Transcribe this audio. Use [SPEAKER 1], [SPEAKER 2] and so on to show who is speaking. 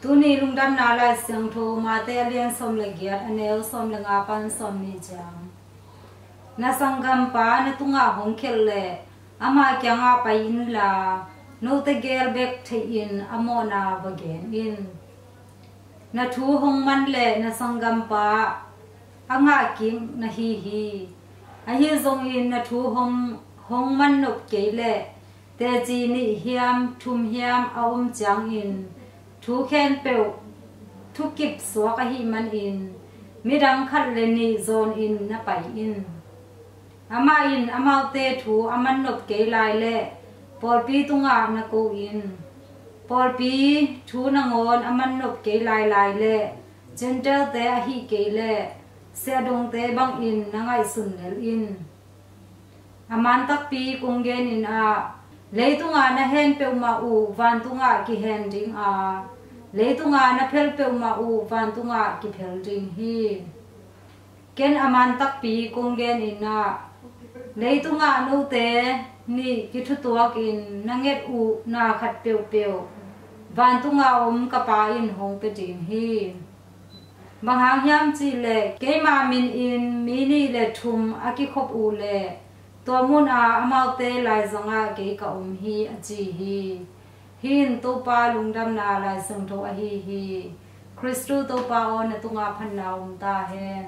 [SPEAKER 1] tu ni lungdam na lai siang tho ma te alian som le giat anel som le nga pan som ni jam na sangam pa na tunga hong khel le ama kya nga pa in la no te gel bek the in amona bagen in na thu hong man le na sangam pa anga kim na hi a hi zong in na thu hong man nok ke le te chi ni hiam thum hiam awm chang in thu khen peu thu kip so ka hi man in mirang khat le ni zon in na pai in ama in amau te thu aman nok ke lai le por pi tunga na ko in por pi thu na ngon aman nok ke lai le gentle te a hi ke le se dong te bang in na ngai sun lel in aman tak pi kung gen in a leitunga na hen pe ma u van tunga ki hen ding a leitunga na phel pe ma u van tunga ki phel ding hi ken aman tak pi kung gen in a leitunga nu te ni ki thu tuak in na nget u na khat pe van tunga ka pa in hong pe ding hi bang hang hiam chi le ke ma min in mi ni le thum aki khop u le to mun a amau te lai zonga ke ka hi a chi hi hin to pa lungdam na lai sung tho a hi Christu to pa on na tunga phan na ta hen